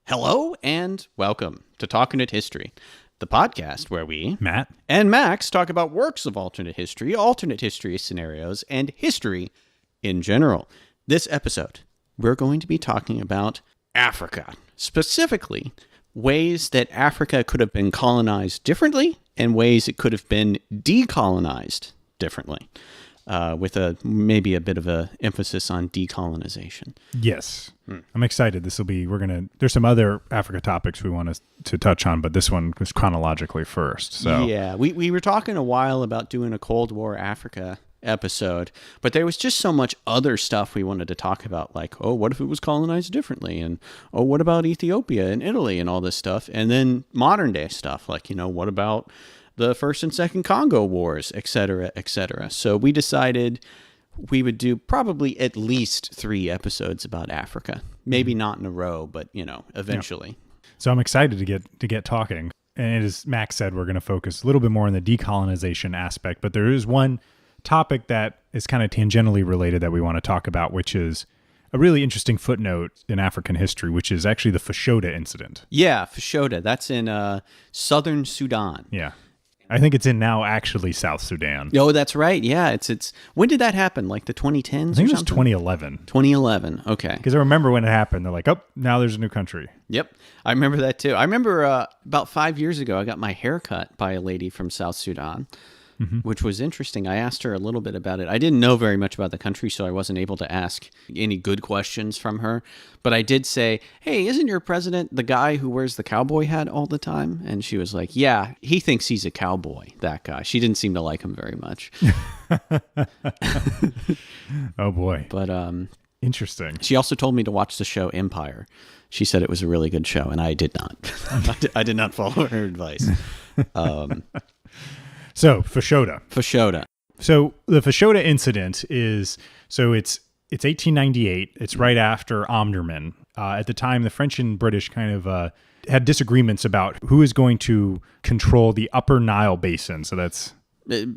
Hello and welcome to Talkernate History, the podcast where we, Matt and Max, talk about works of alternate history scenarios, and history in general. This episode, we're going to be talking about Africa, specifically ways that Africa could have been colonized differently and ways it could have been decolonized differently, with maybe a bit of a emphasis on decolonization. Yes. I'm excited. There's some other Africa topics we want to touch on, but this one was chronologically first. So yeah, we were talking a while about doing a Cold War Africa episode, but there was just so much other stuff we wanted to talk about, like, oh, what if it was colonized differently? And, oh, what about Ethiopia and Italy and all this stuff? And then modern day stuff, like, what about the First and Second Congo Wars, et cetera, et cetera. So we decided we would do probably at least 3 episodes about Africa. Maybe not in a row, but, eventually. Yeah. So I'm excited to get talking. And as Max said, we're going to focus a little bit more on the decolonization aspect, but there is one topic that is kind of tangentially related that we want to talk about, which is a really interesting footnote in African history, which is actually the Fashoda incident. Yeah, Fashoda. That's in southern Sudan. Yeah. I think it's in now actually South Sudan. Oh, that's right. Yeah, it's when did that happen? Like the 2010s? I think it was 2011. 2011. Okay. Because I remember when it happened. They're like, oh, now there's a new country. Yep. I remember that too. I remember about 5 years ago, I got my hair cut by a lady from South Sudan, which was interesting. I asked her a little bit about it. I didn't know very much about the country, so I wasn't able to ask any good questions from her. But I did say, hey, isn't your president the guy who wears the cowboy hat all the time? And she was like, yeah, he thinks he's a cowboy, that guy. She didn't seem to like him very much. Oh, boy. But interesting. She also told me to watch the show Empire. She said it was a really good show, and I did not. I did not follow her advice. So, Fashoda. So, the Fashoda incident it's 1898. It's right after Omdurman. At the time, the French and British kind of had disagreements about who is going to control the Upper Nile Basin. So that's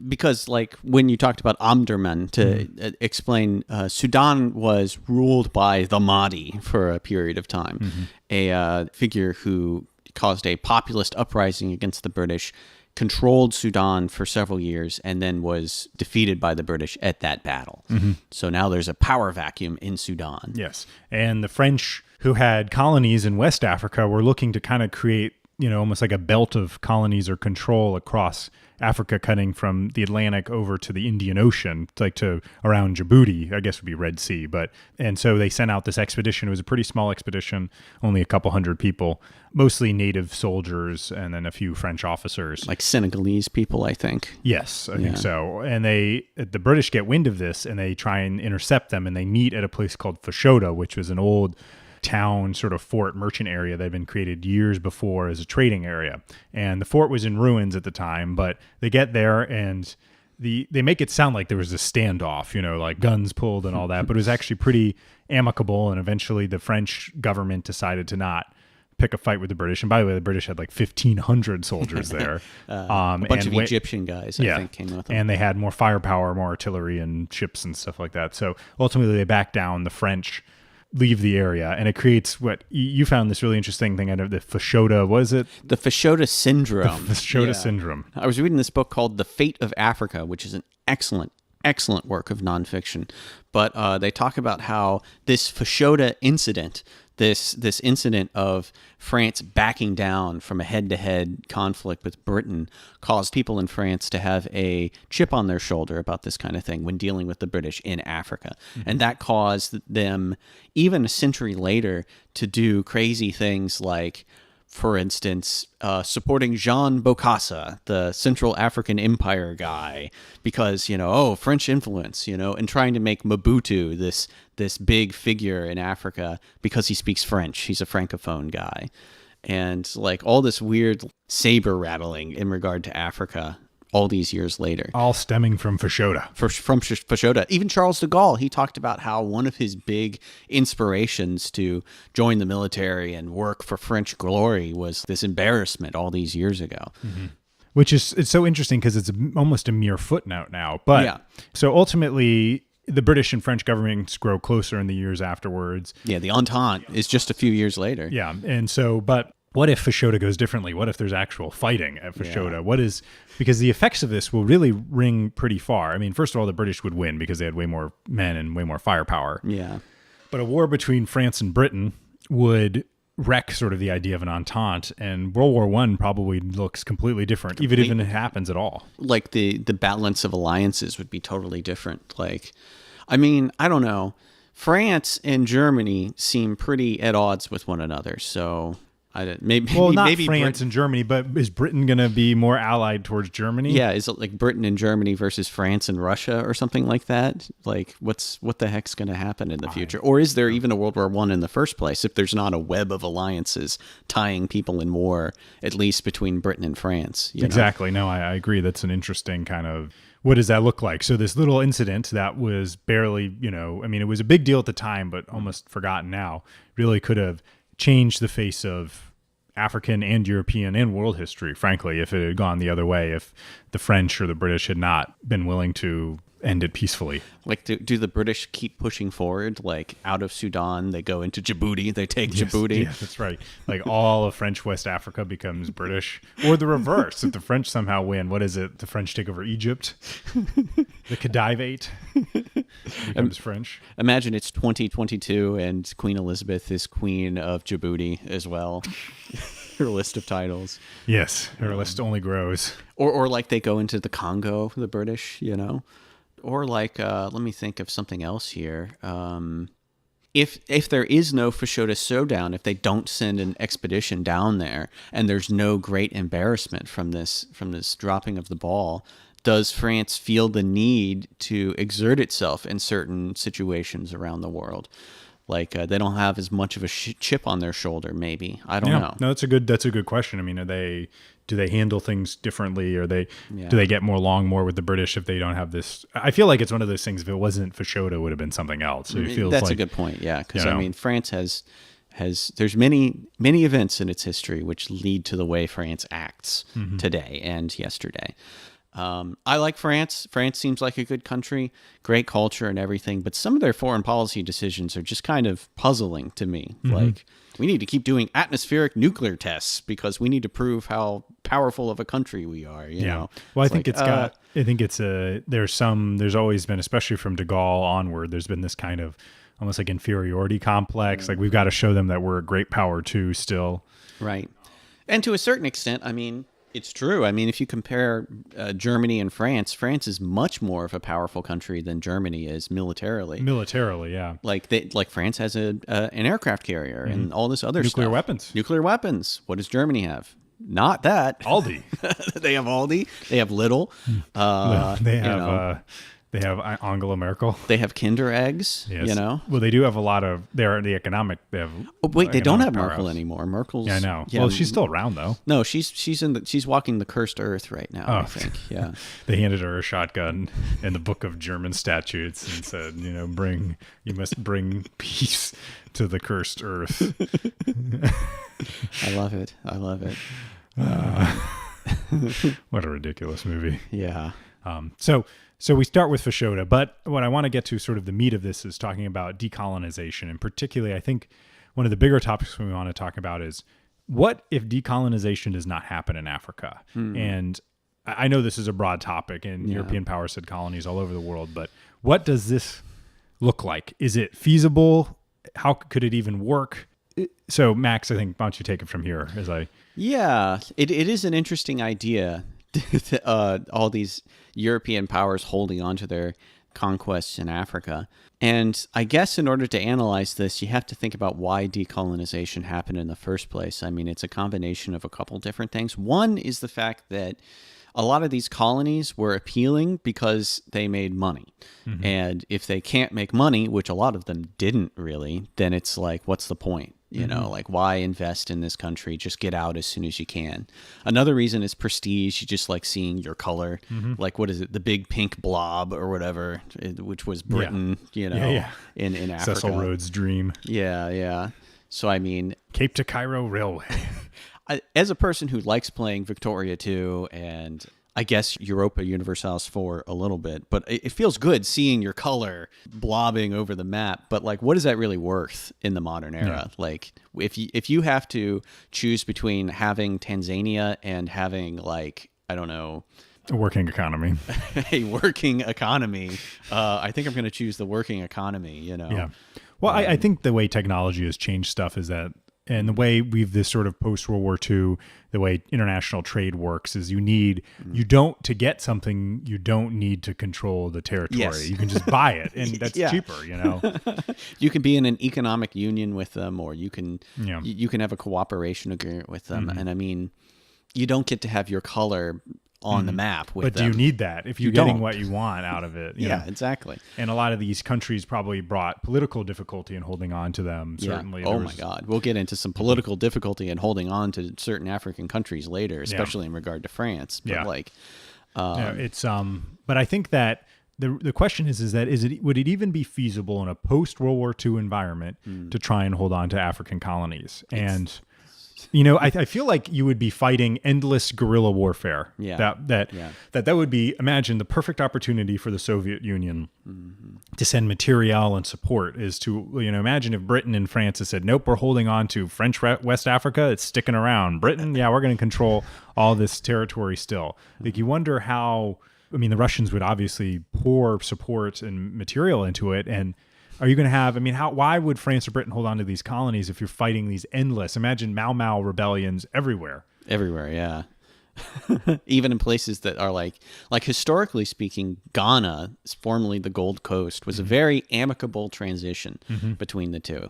because, like, when you talked about Omdurman, to explain, Sudan was ruled by the Mahdi for a period of time, a figure who caused a populist uprising against the British, controlled Sudan for several years, and then was defeated by the British at that battle. So now there's a power vacuum in Sudan. Yes. And the French, who had colonies in West Africa, were looking to kind of create, almost like a belt of colonies or control across Africa, cutting from the Atlantic over to the Indian Ocean, like to around Djibouti, I guess would be Red Sea. And so they sent out this expedition. It was a pretty small expedition, only a couple hundred people, mostly native soldiers and then a few French officers. Like Senegalese people, I think. Yes, I think so. And the British get wind of this and they try and intercept them, and they meet at a place called Fashoda, which was an old town sort of fort merchant area that had been created years before as a trading area. And the fort was in ruins at the time, but they get there and they make it sound like there was a standoff, like guns pulled and all that, but it was actually pretty amicable. And eventually the French government decided to not pick a fight with the British. And by the way, the British had like 1,500 soldiers there. A bunch of Egyptian guys, I think, came with them. And they had more firepower, more artillery and ships and stuff like that. So ultimately they backed down. The French leave the area, and it creates what you found this really interesting thing out of the Fashoda. What is it? The Fashoda syndrome. The Fashoda syndrome. I was reading this book called The Fate of Africa, which is an excellent work of nonfiction. But they talk about how this Fashoda incident, this incident of France backing down from a head-to-head conflict with Britain, caused people in France to have a chip on their shoulder about this kind of thing when dealing with the British in Africa. And that caused them, even a century later, to do crazy things like, for instance, supporting Jean Bokassa, the Central African Empire guy, because, French influence, and trying to make Mobutu this big figure in Africa because he speaks French. He's a Francophone guy. And like all this weird saber rattling in regard to Africa all these years later. All stemming from Fashoda. From Fashoda. Even Charles de Gaulle, he talked about how one of his big inspirations to join the military and work for French glory was this embarrassment all these years ago. Which is, it's so interesting because it's almost a mere footnote now. But so ultimately, the British and French governments grow closer in the years afterwards. Yeah, the Entente is just a few years later. Yeah. And so, but what if Fashoda goes differently? What if there's actual fighting at Fashoda? Because the effects of this will really ring pretty far. I mean, first of all, the British would win because they had way more men and way more firepower. Yeah. But a war between France and Britain would wreck sort of the idea of an entente, and World War I probably looks completely different, even if it happens at all. Like the balance of alliances would be totally different. Like, I mean, I don't know. France and Germany seem pretty at odds with one another, so maybe France Britain, and Germany, but is Britain going to be more allied towards Germany? Yeah, is it like Britain and Germany versus France and Russia or something like that? Like, what the heck's going to happen in the future? Or is there even a World War I in the first place if there's not a web of alliances tying people in war, at least between Britain and France? Exactly. No, I agree. That's an interesting kind of, what does that look like? So this little incident that was barely, I mean, it was a big deal at the time, but almost forgotten now, really could have changed the face of African and European and world history, frankly, if it had gone the other way, if the French or the British had not been willing to end it peacefully. Like, do the British keep pushing forward? Like, out of Sudan, they go into Djibouti, they take Djibouti. Yeah, that's right. Like, all of French West Africa becomes British. Or the reverse, if the French somehow win. What is it? The French take over Egypt? The Khedivate becomes French. Imagine it's 2022 and Queen Elizabeth is Queen of Djibouti as well. Her list of titles. Yes, her list only grows. Or like they go into the Congo, the British, Or like, let me think of something else here. If there is no Fashoda showdown, if they don't send an expedition down there, and there's no great embarrassment from this dropping of the ball, does France feel the need to exert itself in certain situations around the world? Like they don't have as much of a chip on their shoulder, maybe. I don't know. No, that's a good question. I mean, do they handle things differently, or do they get more with the British if they don't have this? I feel like it's one of those things. If it wasn't Fashoda, it would have been something else. So it feels that's a good point. Yeah, because I mean, France has there's many events in its history which lead to the way France acts today and yesterday. I like France. France seems like a good country, great culture and everything, but some of their foreign policy decisions are just kind of puzzling to me. Like, we need to keep doing atmospheric nuclear tests because we need to prove how powerful of a country we are. You know? Well, there's always been, especially from de Gaulle onward, there's been this kind of almost like inferiority complex. Like, we've got to show them that we're a great power too still. Right. And to a certain extent, I mean, it's true. I mean, if you compare Germany and France, France is much more of a powerful country than Germany is militarily. Militarily, yeah. Like France has an aircraft carrier and all this other nuclear stuff. Weapons. Nuclear weapons. What does Germany have? Not that. Aldi. They have Aldi. They have Lidl. They have Angela Merkel. They have Kinder eggs. Yes. Well, they do have a lot of. They're the economic. They have. Oh wait, they don't have Merkel anymore. Merkel's. Yeah, I know. Yeah, well, she's still around though. No, she's walking the cursed earth right now. I think. Yeah. They handed her a shotgun in the book of German statutes and said, you must bring peace to the cursed earth. I love it. What a ridiculous movie. Yeah. So we start with Fashoda, but what I want to get to, sort of the meat of this, is talking about decolonization. And particularly, I think one of the bigger topics we want to talk about is, what if decolonization does not happen in Africa? And I know this is a broad topic, and European powers had colonies all over the world, but what does this look like? Is it feasible? How could it even work? So, Max, I think, why don't you take it from here? Yeah, it is an interesting idea. All these European powers holding on to their conquests in Africa. And I guess in order to analyze this, you have to think about why decolonization happened in the first place. I mean, it's a combination of a couple different things. One is the fact that a lot of these colonies were appealing because they made money. And if they can't make money, which a lot of them didn't really, then it's like, what's the point? Like, why invest in this country? Just get out as soon as you can. Another reason is prestige. You just like seeing your color. Like, what is it? The big pink blob or whatever, which was Britain, in Africa. Cecil Rhodes' dream. Yeah. So, I mean, Cape to Cairo Railway. As a person who likes playing Victoria 2 and I guess Europa Universalis for a little bit, but it feels good seeing your color blobbing over the map. But like, what is that really worth in the modern era? Yeah. Like, if you have to choose between having Tanzania and having, like, I don't know, A working economy. a working economy, I think I'm going to choose the working economy. Yeah. Well, I think the way technology has changed stuff is that, and the way we've this sort of post-World War II, the way international trade works is to get something, you don't need to control the territory. Yes. You can just buy it, and that's cheaper, You can be in an economic union with them, or you can Yeah. you can have a cooperation agreement with them. And I mean, you don't get to have your color on the map with But them. do you need that if you're You getting don't. what you want out of it? Yeah, exactly. And a lot of these countries probably brought political difficulty in holding on to them. Certainly. Yeah. Oh my God. We'll get into some political difficulty in holding on to certain African countries later, especially in regard to France. But but I think that the question would it even be feasible in a post World War II environment to try and hold on to African colonies? And I feel like you would be fighting endless guerrilla warfare. Yeah. That would be, imagine, the perfect opportunity for the Soviet Union to send material and support is to, imagine if Britain and France had said, nope, we're holding on to French West Africa. It's sticking around. Britain, we're going to control all this territory still. Like, you wonder how, the Russians would obviously pour support and material into it. And are you going to have, why would France or Britain hold on to these colonies if you're fighting these endless, imagine Mau Mau rebellions everywhere. Everywhere, yeah. Even in places that are like historically speaking, Ghana, formerly the Gold Coast, was a very amicable transition between the two.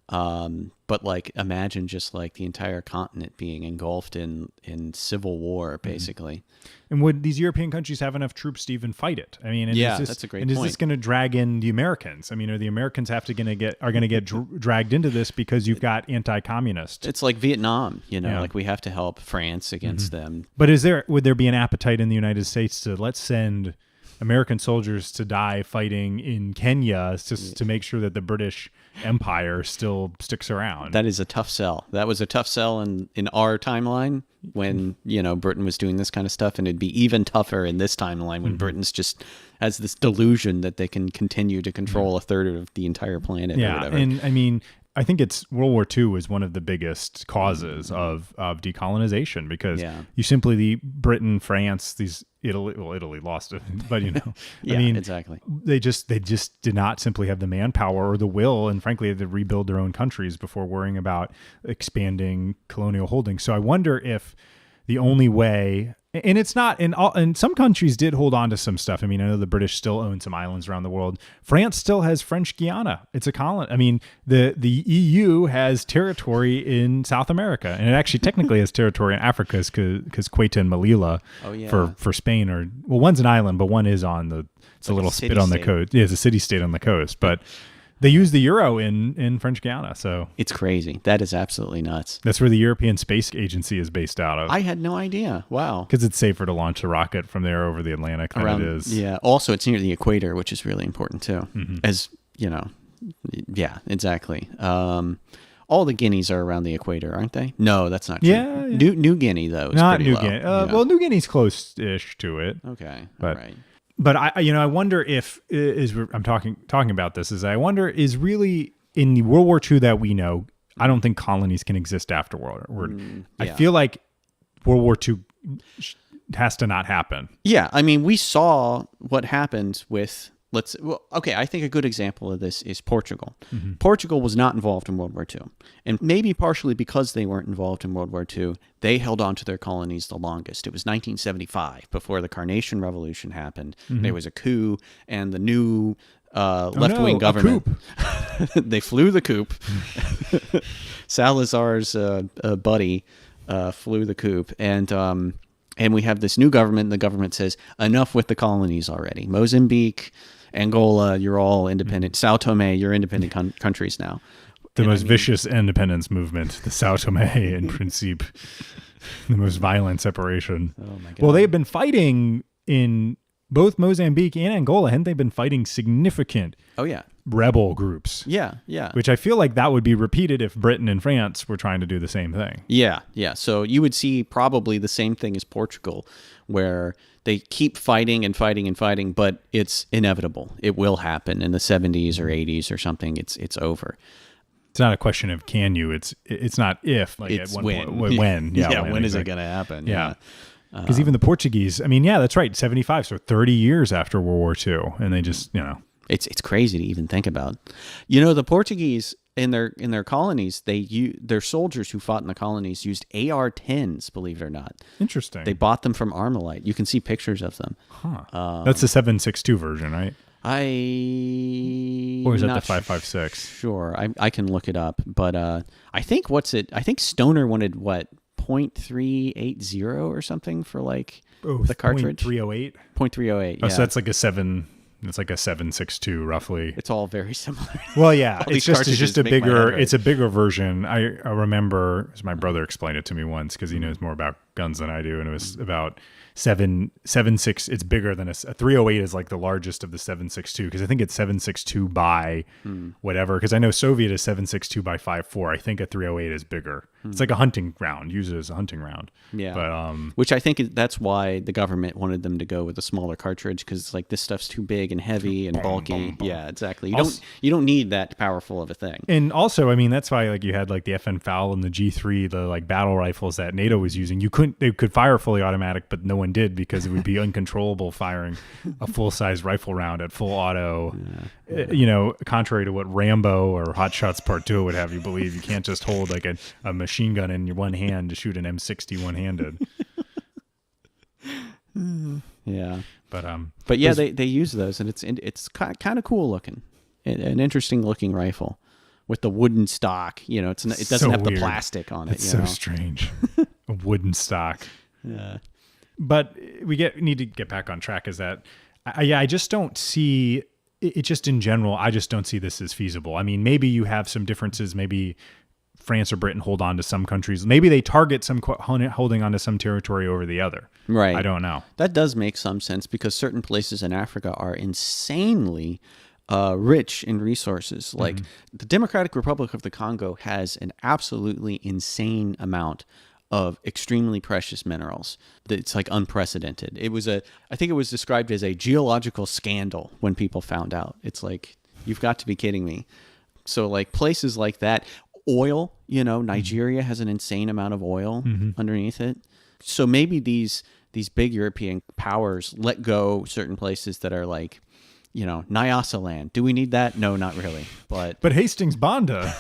But like, imagine just like the entire continent being engulfed in civil war, basically. And would these European countries have enough troops to even fight it? That's a great point. And is this going to drag in the Americans? Are the Americans are going to get dragged into this because you've got anti-communist? It's like Vietnam, like we have to help France against them. But would there be an appetite in the United States to let's send American soldiers to die fighting in Kenya to make sure that the British Empire still sticks around? That is a tough sell. That was a tough sell in our timeline when, Britain was doing this kind of stuff. And it'd be even tougher in this timeline when Britain's just has this delusion that they can continue to control a third of the entire planet or whatever. And I think it's World War II was one of the biggest causes of decolonization because you simply, Britain, France, Italy lost it, but exactly. They just did not simply have the manpower or the will, and frankly, to rebuild their own countries before worrying about expanding colonial holdings. So I wonder if the only way, and it's not, and some countries did hold on to some stuff. I know the British still own some islands around the world. France still has French Guiana. It's a colony. The EU has territory in South America, and it actually technically has territory in Africa because Ceuta and Melilla for Spain one's an island, but one is it's a little spit on the coast. Yeah, it's a city-state on the coast, but they use the euro in French Guiana, so it's crazy. That is absolutely nuts. That's where the European Space Agency is based out of. I had no idea. Wow. Because it's safer to launch a rocket from there over the Atlantic than it is. Yeah. Also, it's near the equator, which is really important too. As yeah, exactly. All the Guineas are around the equator, aren't they? No, that's not true. Yeah. New Guinea though is not pretty New low. Guinea. Well, New Guinea's close-ish to it. Okay. But, all right. But I wonder if I'm talking about this is I wonder is really in the World War II that we know, I don't think colonies can exist afterward. I feel like World War II has to not happen. Yeah, we saw what happened with I think a good example of this is Portugal. Portugal was not involved in World War II. And maybe partially because they weren't involved in World War II, they held on to their colonies the longest. It was 1975, before the Carnation Revolution happened. There was a coup, and the new left-wing government, they flew the coup. Salazar's buddy flew the coup, and we have this new government, and the government says, enough with the colonies already. Mozambique, Angola, you're all independent. Sao Tome, you're independent countries now. The most vicious independence movement, the Sao Tome in Principe, the most violent separation. Oh my God. Well, they've been fighting in both Mozambique and Angola, hadn't they been fighting significant Oh yeah. rebel groups? Yeah, yeah. Which I feel like that would be repeated if Britain and France were trying to do the same thing. Yeah, yeah. So you would see probably the same thing as Portugal, where they keep fighting and fighting and fighting, but it's inevitable. It will happen in the 70s or 80s or something. It's over. It's not a question of can you. It's not if. Like It's at one when. Point, when. Yeah. When is it exactly. going to happen? Yeah. Because even the Portuguese, I mean, yeah, that's right. 75, so 30 years after World War II, and they just, It's crazy to even think about. The Portuguese in their colonies, their soldiers who fought in the colonies used AR-10s, believe it or not. Interesting. They bought them from Armalite. You can see pictures of them. Huh. That's the 7.62 version, right? Or is that the 5.56? Sure, I can look it up, but I think Stoner wanted what, 0.380 or something for like the cartridge. 0.308. 0.308. Yeah. Oh, so that's like a 7. It's like a 7.62 roughly. It's all very similar. Well, yeah, All it's these just a cartridges make my bigger. head hurt. It's a bigger version. I remember, as my brother explained it to me once, because he knows more about guns than I do, and it was about 7.6. It's bigger than a 308 is like the largest of the 7.62, because I think it's 7.62 by whatever. Because I know Soviet is 7.62 by 5.4. I think a 308 is bigger. It's like a hunting round. Use it as a hunting round. Yeah. But which I think that's why the government wanted them to go with a smaller cartridge, because it's like this stuff's too big and heavy and bulky. Yeah, exactly. You don't need that powerful of a thing. And also, I mean, that's why like you had like the FN FAL and the G3, the like battle rifles that NATO was using. They could fire fully automatic, but no one did, because it would be uncontrollable firing a full size rifle round at full auto. Contrary to what Rambo or Hot Shots Part 2 would have you believe. You can't just hold like a machine gun in your one hand to shoot an M60 one handed. Yeah. But yeah, they use those, and it's kind of cool looking, an interesting looking rifle with the wooden stock. It doesn't so have weird. the plastic on it. It's so strange. A wooden stock. Yeah. But we need to get back on track. Is that I just don't see it. Just in general, I just don't see this as feasible. I mean, maybe you have some differences. Maybe France or Britain hold on to some countries. Maybe they target some holding on to some territory over the other. Right. I don't know. That does make some sense, because certain places in Africa are insanely rich in resources. Like the Democratic Republic of the Congo has an absolutely insane amount of extremely precious minerals. It's like unprecedented. I think it was described as a geological scandal when people found out. It's like, you've got to be kidding me. So like places like that, oil, Nigeria has an insane amount of oil underneath it. So maybe these big European powers let go certain places that are like, Nyasa land. Do we need that? No, not really. But Hastings Banda.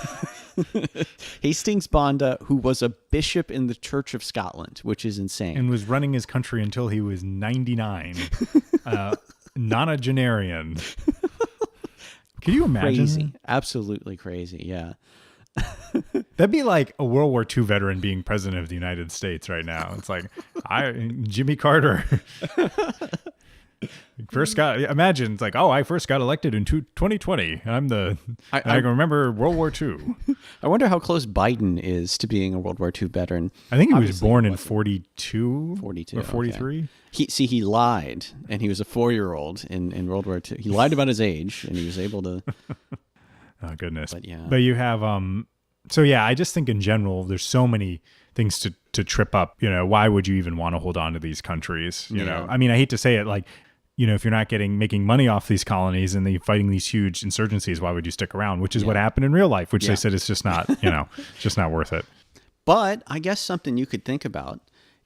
Hastings Banda, who was a bishop in the Church of Scotland, which is insane. And was running his country until he was 99. Nonagenarian. Can you imagine? Crazy. Absolutely crazy, yeah. That'd be like a World War II veteran being president of the United States right now. It's like, Jimmy Carter. Imagine it's like, I first got elected in 2020. I can remember World War II. I wonder how close Biden is to being a World War II veteran. I think he was born in 42 or 43. Okay. He lied, and he was a 4-year-old in World War II. He lied about his age, and he was able to. Oh goodness. But yeah. But you have so yeah, I just think in general there's so many things to trip up. Why would you even want to hold on to these countries? You know, I mean, I hate to say it, like, if you're not making money off these colonies and they're fighting these huge insurgencies, why would you stick around? Which is what happened in real life, which they said it's just not, just not worth it. But I guess something you could think about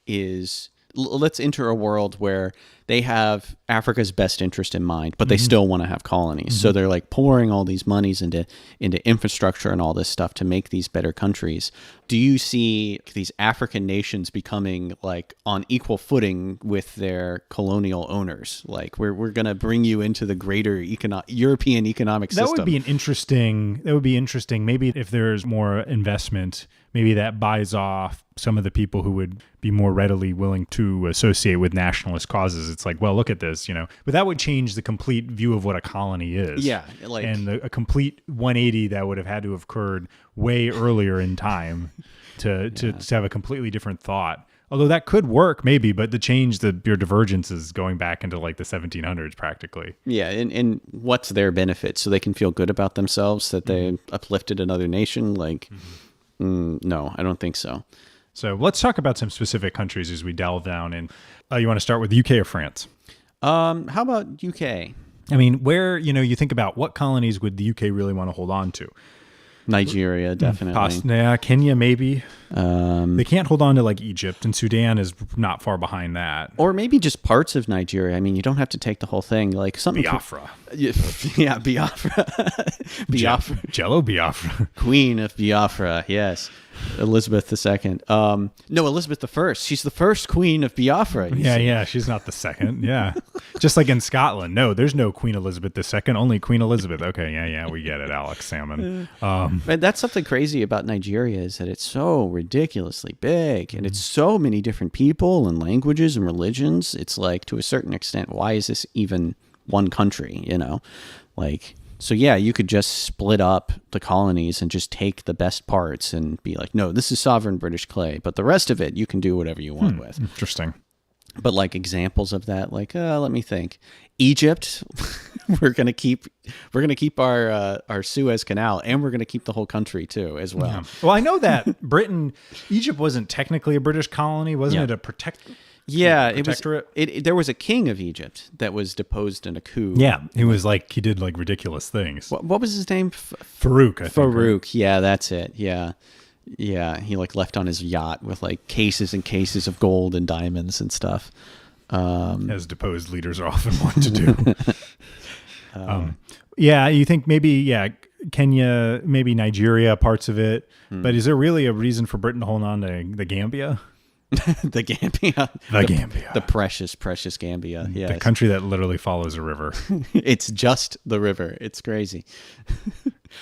is, let's enter a world where they have Africa's best interest in mind, but they still want to have colonies. So they're like pouring all these monies into infrastructure and all this stuff to make these better countries. Do you see these African nations becoming like on equal footing with their colonial owners? Like, we're going to bring you into the greater European economic system. That would be interesting. Maybe if there's more investment, maybe that buys off some of the people who would be more readily willing to associate with nationalist causes. It's like, well, look at this, but that would change the complete view of what a colony is. Yeah. And a complete 180 that would have had to have occurred way earlier in time to have a completely different thought Although that could work maybe, but your divergence is going back into like the 1700s practically. Yeah, and what's their benefit? So they can feel good about themselves that they uplifted another nation? Like, no, I don't think so. So let's talk about some specific countries as we delve down. And you want to start with the UK or France? How about UK? I mean, where, you think about what colonies would the UK really want to hold on to? Nigeria, definitely. Yeah, Kenya, maybe. They can't hold on to like Egypt, and Sudan is not far behind that. Or maybe just parts of Nigeria. I mean, you don't have to take the whole thing. Like something. Biafra. Yeah, Biafra. Biafra. Jello Biafra. Queen of Biafra, yes. Elizabeth II. No, Elizabeth I. She's the first queen of Biafra. Yeah, she's not the second. Yeah. Just like in Scotland. No, there's no Queen Elizabeth II, only Queen Elizabeth. Okay, yeah, we get it, Alex Salmon. But that's something crazy about Nigeria is that it's so ridiculously big and it's so many different people and languages and religions. It's like, to a certain extent, why is this even one country, Like... So yeah, you could just split up the colonies and just take the best parts and be like, no, this is sovereign British clay, but the rest of it you can do whatever you want with. Interesting. But like examples of that, like let me think. Egypt, we're gonna keep our Suez Canal, and we're gonna keep the whole country too as well. Yeah. Well, I know that Egypt wasn't technically a British colony, wasn't it? A protectorate. There was a king of Egypt that was deposed in a coup. Yeah, he did like ridiculous things. What was his name? Farouk, I think. Farouk, right? Yeah, that's it. Yeah. He like left on his yacht with like cases and cases of gold and diamonds and stuff. As deposed leaders often want to do. You think maybe Kenya, maybe Nigeria, parts of it. But is there really a reason for Britain to hold on to the Gambia? The Gambia. The precious Gambia. Yeah. The country that literally follows a river. It's just the river. It's crazy.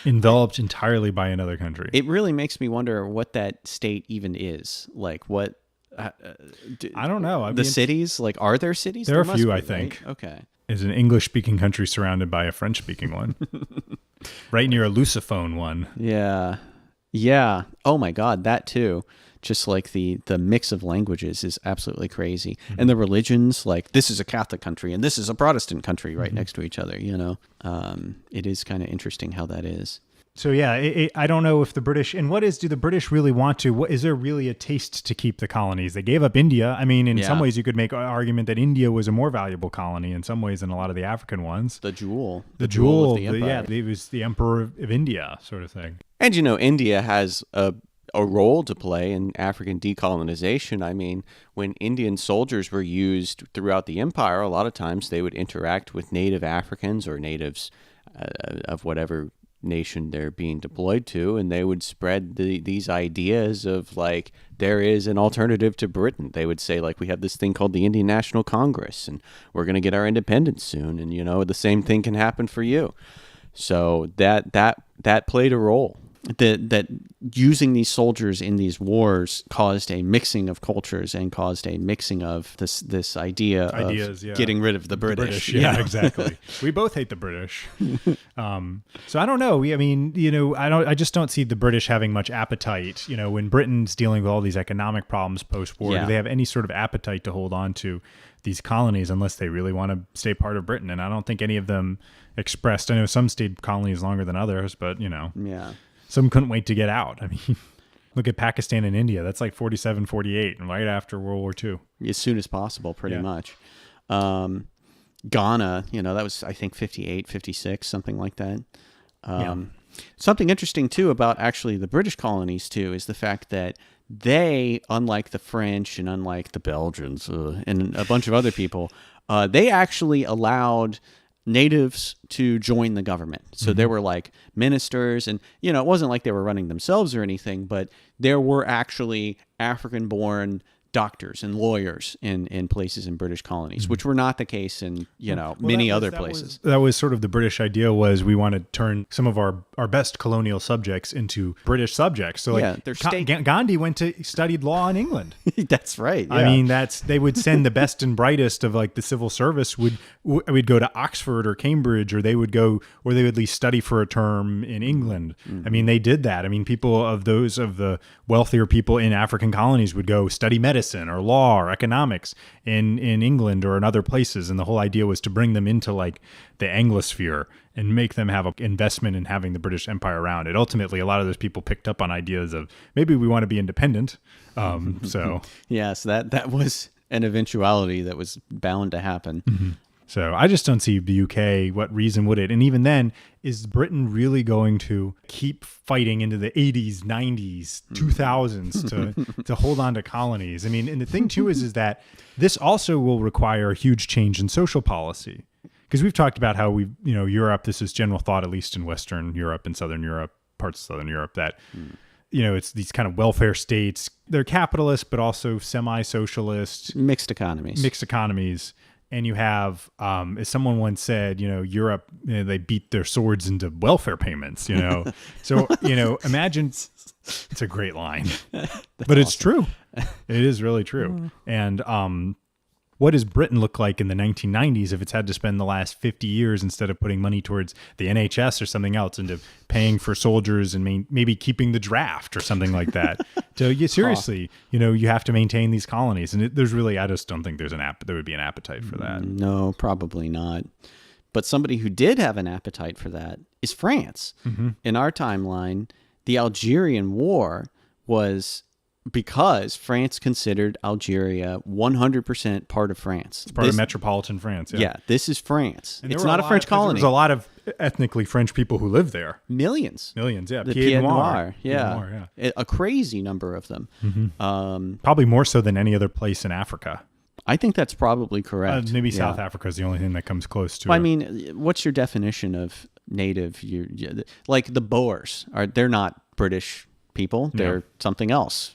Enveloped entirely by another country. It really makes me wonder what that state even is. Like what... I don't know. The cities? Like, are there cities? There are a few, I think. Right? Okay. Is an English-speaking country surrounded by a French-speaking one. Right near a Lusophone one. Yeah. Yeah. Oh my God, that too. Just like the mix of languages is absolutely crazy. Mm-hmm. And the religions, like this is a Catholic country and this is a Protestant country right next to each other, It is kind of interesting how that is. So yeah, I don't know if the British, and do the British really want to, is there really a taste to keep the colonies? They gave up India. I mean, in some ways you could make an argument that India was a more valuable colony in some ways than a lot of the African ones. The jewel of the empire. It was the emperor of India sort of thing. And India has a role to play in African decolonization. I mean, when Indian soldiers were used throughout the empire, a lot of times they would interact with native Africans or natives of whatever nation they're being deployed to, and they would spread these ideas of like there is an alternative to Britain. They would say like we have this thing called the Indian National Congress and we're going to get our independence soon, and the same thing can happen for you. So that played a role. That using these soldiers in these wars caused a mixing of cultures and caused a mixing of this idea of getting rid of the British. Yeah, exactly. We both hate the British. So I don't know. I just don't see the British having much appetite. When Britain's dealing with all these economic problems post-war, do they have any sort of appetite to hold on to these colonies unless they really want to stay part of Britain? And I don't think any of them expressed. I know some stayed colonies longer than others, but Yeah. Some couldn't wait to get out. I mean, look at Pakistan and India. That's like 47, 48, and right after World War II. As soon as possible, pretty much. Ghana, that was, I think, 58, 56, something like that. Something interesting, too, about actually the British colonies, too, is the fact that they, unlike the French and unlike the Belgians and a bunch of other people, they actually allowed natives to join the government. So there were like ministers and, it wasn't like they were running themselves or anything, but there were actually African-born doctors and lawyers in places in British colonies, which were not the case in, many other places. That was sort of the British idea was we want to turn some of our best colonial subjects into British subjects. So Gandhi went to studied law in England. That's right. Yeah. I mean, they would send the best and brightest of like the civil service would go to Oxford or Cambridge, or they would at least study for a term in England. I mean, they did that. I mean, people of the wealthier people in African colonies would go study medicine medicine or law or economics in England or in other places. And the whole idea was to bring them into like the Anglosphere and make them have an investment in having the British Empire around. And ultimately, a lot of those people picked up on ideas of maybe we want to be independent. So yes, that was an eventuality that was bound to happen. Mm-hmm. So I just don't see the UK. What reason would it? And even then, is Britain really going to keep fighting into the 80s, 90s, 2000s to hold on to colonies? I mean, and the thing too is that this also will require a huge change in social policy. Because we've talked about how Europe, this is general thought, at least in Western Europe and Southern Europe, parts of Southern Europe, that, it's these kind of welfare states. They're capitalist, but also semi-socialist. Mixed economies. And you have, as someone once said, Europe, they beat their swords into welfare payments, So, imagine, it's a great line, but it's true. It is really true. And what does Britain look like in the 1990s if it's had to spend the last 50 years instead of putting money towards the NHS or something else into paying for soldiers and maybe keeping the draft or something like that? So seriously, you have to maintain these colonies. And I just don't think there would be an appetite for that. No, probably not. But somebody who did have an appetite for that is France. Mm-hmm. In our timeline, the Algerian War was because France considered Algeria 100% part of France. It's part of metropolitan France. Yeah, this is France. It's not a French colony. There's a lot of ethnically French people who live there. Millions, yeah. The Pied Noir. Yeah. A crazy number of them. Mm-hmm. Probably more so than any other place in Africa. I think that's probably correct. Maybe South Africa is the only thing that comes close to it. I mean, what's your definition of native? Like the Boers, they're not British people. They're something else,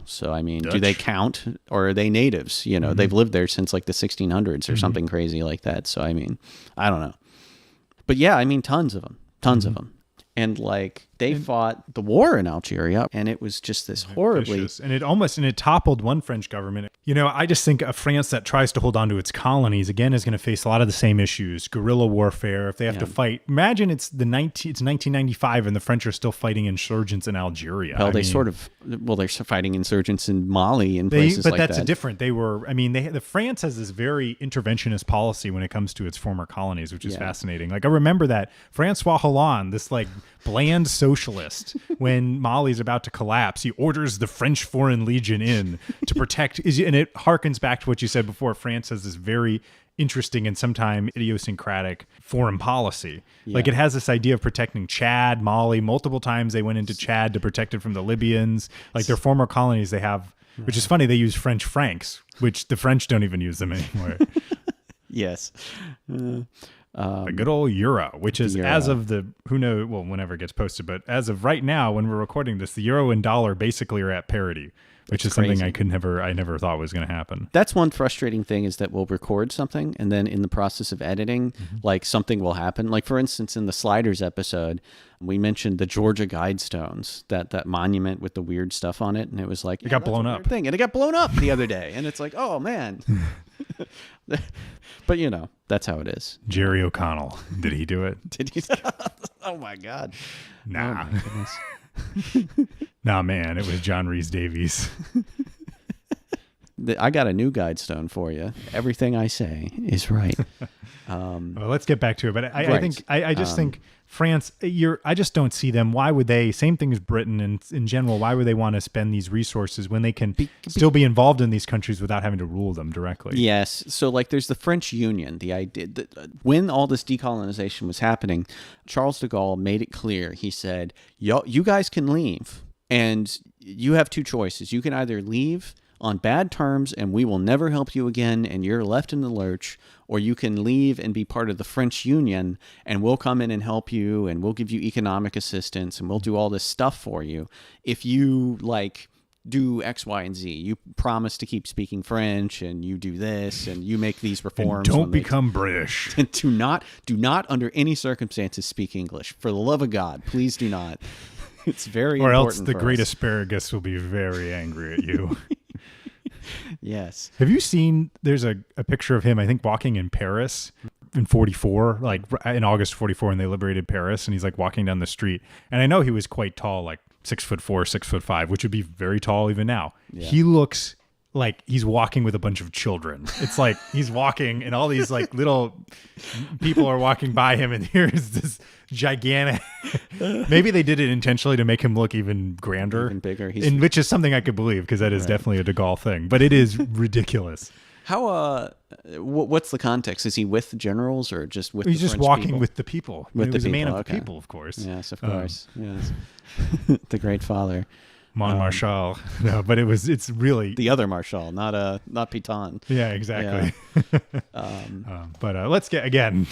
So, I mean, Dutch. Do they count or are they natives? They've lived there since like the 1600s or something crazy like that. So, I mean, I don't know. But yeah, I mean, tons of them. And like they fought the war in Algeria, and it was just this horribly vicious. And it toppled one French government. I just think a France that tries to hold on to its colonies again is going to face a lot of the same issues: guerrilla warfare. If they have to fight, imagine it's 1995 and the French are still fighting insurgents in Algeria. Well, they're fighting insurgents in Mali and places like that. But that's different. The France has this very interventionist policy when it comes to its former colonies, which is fascinating. Like I remember that Francois Hollande, this like bland socialist, when Mali's about to collapse, he orders the French Foreign Legion in to protect. And it harkens back to what you said before. France has this very interesting and sometimes idiosyncratic foreign policy. Yeah. Like it has this idea of protecting Chad, Mali. Multiple times they went into Chad to protect it from the Libyans. Like their former colonies, they have, which is funny, they use French francs, which the French don't even use them anymore. Yes. The good old euro, which is as of whenever it gets posted, but as of right now, when we're recording this, the euro and dollar basically are at parity, which is crazy. Something I never thought was going to happen. That's one frustrating thing, is that we'll record something and then in the process of editing, like something will happen. Like for instance, in the Sliders episode, we mentioned the Georgia Guidestones, that monument with the weird stuff on it, and it was like it got blown up. And it got blown up the other day, and it's like, oh man. But that's how it is. Jerry O'Connell, did he do it? Did he? Oh my God. Nah. Oh my goodness. Nah, man, it was John Rhys Davies. I got a new guidestone for you. Everything I say is right. Well, let's get back to it. But I just think France, I just don't see them. Why would they, same thing as Britain and in general, why would they want to spend these resources when they can still be involved in these countries without having to rule them directly? Yes. So like there's the French Union, the idea that when all this decolonization was happening, Charles de Gaulle made it clear. He said, you guys can leave and you have two choices. You can either leave on bad terms and we will never help you again and you're left in the lurch, or you can leave and be part of the French Union and we'll come in and help you and we'll give you economic assistance and we'll do all this stuff for you if you like do X, Y, and Z. You promise to keep speaking French and you do this and you make these reforms. And don't become British. And do not under any circumstances speak English. For the love of God, please do not. It's very important. Or else the great asparagus will be very angry at you. Yes. Have you seen, there's a picture of him, I think, walking in Paris in 44, like in August 44, when they liberated Paris, and he's like walking down the street. And I know he was quite tall, like 6'4", 6'5", which would be very tall even now. Yeah. He looks like he's walking with a bunch of children. It's like he's walking and all these like little people are walking by him, and here's this gigantic. Maybe they did it intentionally to make him look even grander, even bigger. Which is something I could believe, because that is definitely a De Gaulle thing. But it is ridiculous. How what's the context? Is he with generals or just with? He's the just French walking people? with the people. With He the was a man people, of the okay. people, of course. Yes, of course. Yes, the great father. Mon Marshal. No, but it's really The other Marshal, not Piton. yeah, exactly. But let's get again.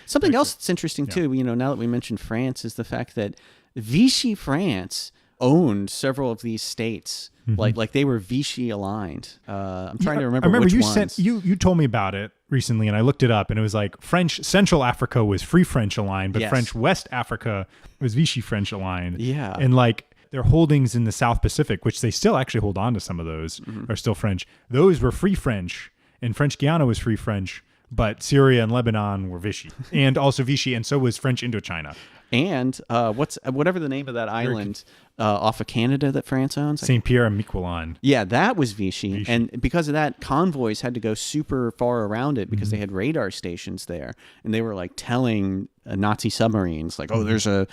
Something else that's interesting too, now that we mentioned France, is the fact that Vichy France owned several of these states. Like they were Vichy aligned. I'm trying to remember. I remember which you ones. you told me about it recently, and I looked it up, and it was like French Central Africa was Free French aligned, but Yes. French West Africa was Vichy French aligned. Yeah. And like their holdings in the South Pacific, which they still actually hold on to some of those, are still French. Those were Free French, and French Guiana was Free French, but Syria and Lebanon were Vichy, and also Vichy, and so was French Indochina. And whatever the name of that island off of Canada that France owns. Saint Pierre and Miquelon. Yeah, that was Vichy. And because of that, convoys had to go super far around it because they had radar stations there, and they were like telling Nazi submarines like, "Oh, there's a